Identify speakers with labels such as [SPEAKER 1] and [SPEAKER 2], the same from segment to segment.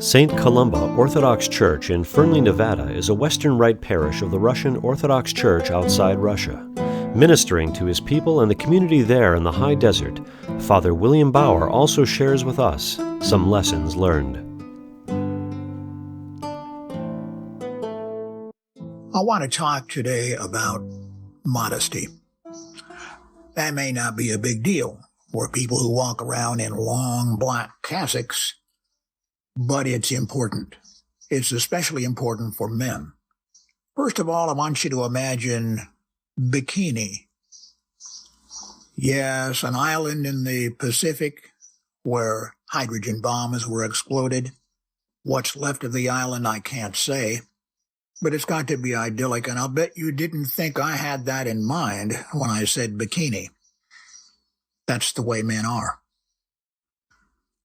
[SPEAKER 1] St. Columba Orthodox Church in Fernley, Nevada is a Western Rite parish of the Russian Orthodox Church outside Russia. Ministering to his people and the community there in the high desert, Father William Bauer also shares with us some lessons learned.
[SPEAKER 2] I want to talk today about modesty. That may not be a big deal for people who walk around in long black cassocks, but it's important. It's especially important for men. First of all, I want you to imagine bikini. Yes, an island in the Pacific where hydrogen bombs were exploded. What's left of the island, I can't say. But it's got to be idyllic, and I'll bet you didn't think I had that in mind when I said bikini. That's the way men are.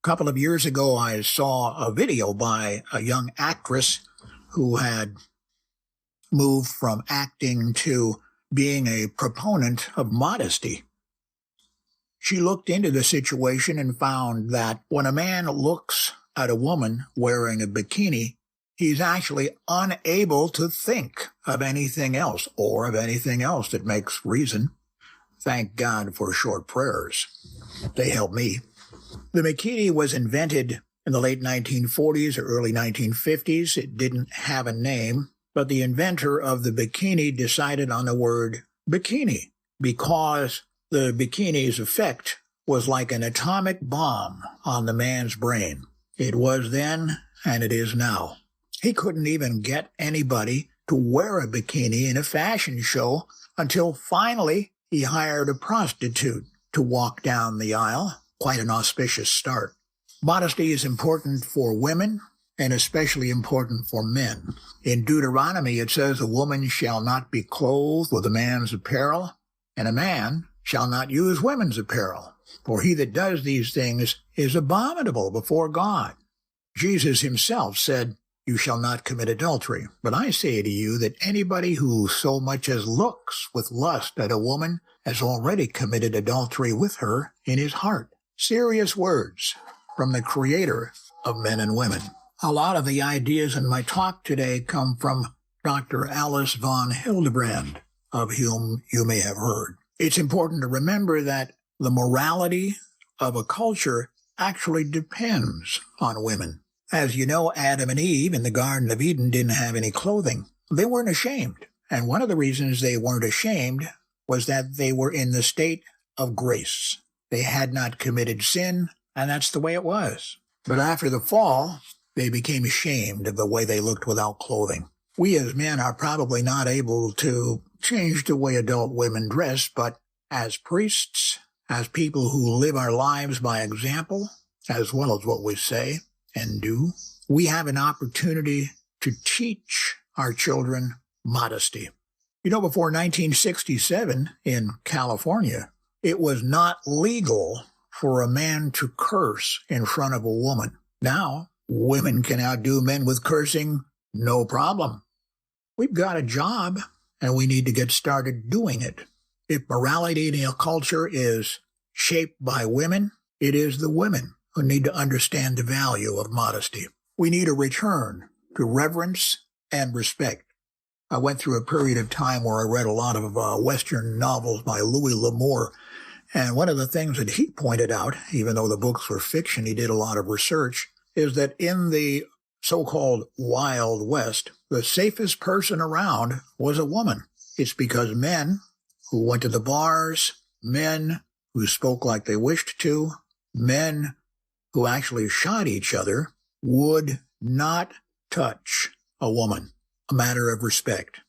[SPEAKER 2] A couple of years ago, I saw a video by a young actress who had moved from acting to being a proponent of modesty. She looked into the situation and found that when a man looks at a woman wearing a bikini, he's actually unable to think of anything else or of anything else that makes reason. Thank God for short prayers. They help me. The bikini was invented in the late 1940s or early 1950s. It didn't have a name, but the inventor of the bikini decided on the word bikini because the bikini's effect was like an atomic bomb on the man's brain. It was then, and it is now. He couldn't even get anybody to wear a bikini in a fashion show until finally he hired a prostitute to walk down the aisle. Quite an auspicious start. Modesty is important for women and especially important for men. In Deuteronomy, it says, "A woman shall not be clothed with a man's apparel, and a man shall not use women's apparel. For he that does these things is abominable before God." Jesus himself said, "You shall not commit adultery." But I say to you that anybody who so much as looks with lust at a woman has already committed adultery with her in his heart. Serious words from the creator of men and women. A lot of the ideas in my talk today come from Dr. Alice von Hildebrand, of whom you may have heard. It's important to remember that the morality of a culture actually depends on women. As you know, Adam and Eve in the Garden of Eden didn't have any clothing. They weren't ashamed. And one of the reasons they weren't ashamed was that they were in the state of grace. They had not committed sin, and that's the way it was. But after the fall, they became ashamed of the way they looked without clothing. We as men are probably not able to change the way adult women dress, but as priests, as people who live our lives by example, as well as what we say and do, we have an opportunity to teach our children modesty. You know, before 1967 in California, it was not legal for a man to curse in front of a woman. Now, women can outdo men with cursing, no problem. We've got a job, and we need to get started doing it. If morality in a culture is shaped by women, it is the women who need to understand the value of modesty. We need a return to reverence and respect. I went through a period of time where I read a lot of Western novels by Louis L'Amour, and one of the things that he pointed out, even though the books were fiction, he did a lot of research, is that in the so-called Wild West, the safest person around was a woman. It's because men who went to the bars, men who spoke like they wished to, men who actually shot each other, would not touch a woman. A matter of respect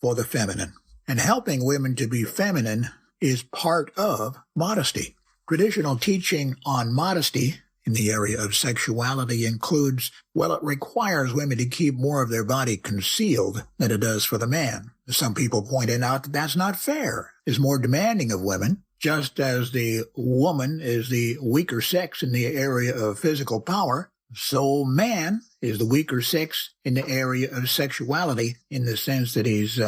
[SPEAKER 2] for the feminine. And helping women to be feminine is part of modesty. Traditional teaching on modesty in the area of sexuality includes, it requires women to keep more of their body concealed than it does for the man. Some people pointed out that that's not fair. It's more demanding of women, just as the woman is the weaker sex in the area of physical power. So man is the weaker sex in the area of sexuality in the sense that he's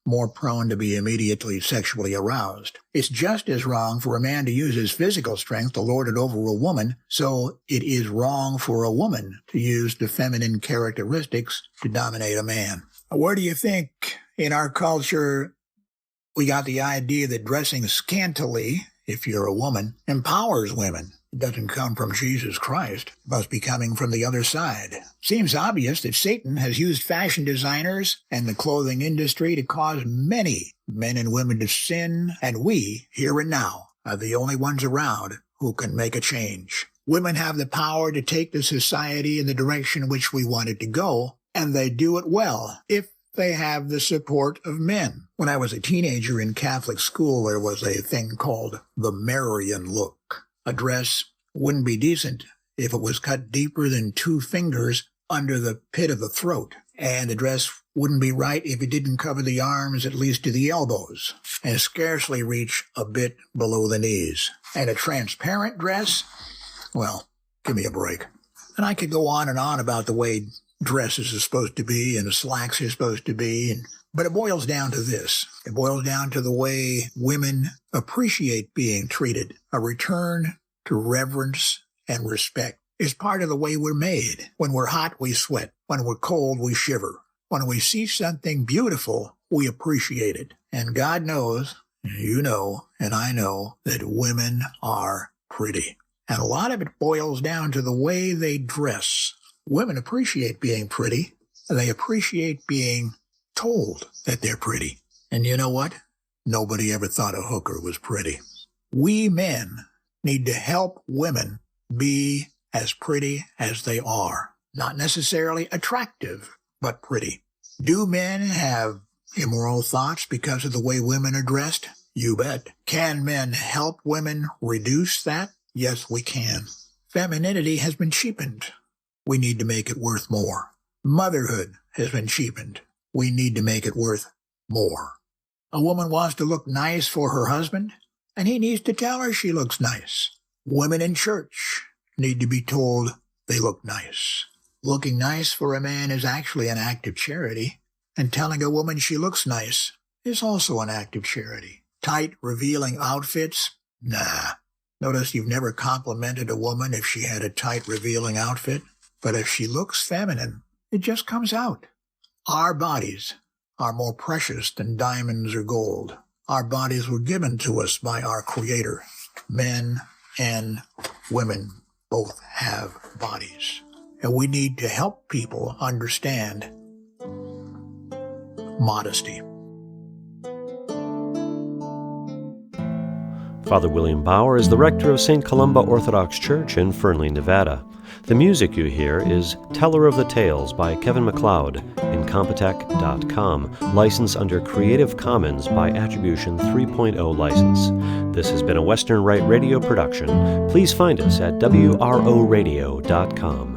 [SPEAKER 2] more prone to be immediately sexually aroused. It's just as wrong for a man to use his physical strength to lord it over a woman, so it is wrong for a woman to use the feminine characteristics to dominate a man. Where do you think in our culture we got the idea that dressing scantily, if you're a woman, empowers women? It doesn't come from Jesus Christ. It must be coming from the other side. Seems obvious that Satan has used fashion designers and the clothing industry to cause many men and women to sin, and we, here and now, are the only ones around who can make a change. Women have the power to take the society in the direction in which we want it to go, and they do it well if they have the support of men. When I was a teenager in Catholic school, there was a thing called the Marian look. A dress wouldn't be decent if it was cut deeper than 2 fingers under the pit of the throat. And the dress wouldn't be right if it didn't cover the arms at least to the elbows and scarcely reach a bit below the knees. And a transparent dress? Well, give me a break. And I could go on and on about the way dresses are supposed to be and slacks are supposed to be, but it boils down to this. It boils down to the way women appreciate being treated. A return to reverence and respect is part of the way we're made. When we're hot, we sweat. When we're cold, we shiver. When we see something beautiful, we appreciate it. And God knows, you know, and I know that women are pretty. And a lot of it boils down to the way they dress. Women appreciate being pretty. They appreciate being told that they're pretty. And you know what? Nobody ever thought a hooker was pretty. We men need to help women be as pretty as they are. Not necessarily attractive, but pretty. Do men have immoral thoughts because of the way women are dressed? You bet. Can men help women reduce that? Yes, we can. Femininity has been cheapened. We need to make it worth more. Motherhood has been cheapened. We need to make it worth more. A woman wants to look nice for her husband, and he needs to tell her she looks nice. Women in church need to be told they look nice. Looking nice for a man is actually an act of charity, and telling a woman she looks nice is also an act of charity. Tight, revealing outfits? Nah. Notice you've never complimented a woman if she had a tight, revealing outfit. But if she looks feminine, it just comes out. Our bodies are more precious than diamonds or gold. Our bodies were given to us by our Creator. Men and women both have bodies. And we need to help people understand modesty.
[SPEAKER 1] Father William Bauer is the rector of St. Columba Orthodox Church in Fernley, Nevada. The music you hear is Teller of the Tales by Kevin MacLeod, Incompetech.com, licensed under Creative Commons by Attribution 3.0 license. This has been a Western Rite Radio production. Please find us at WRORadio.com.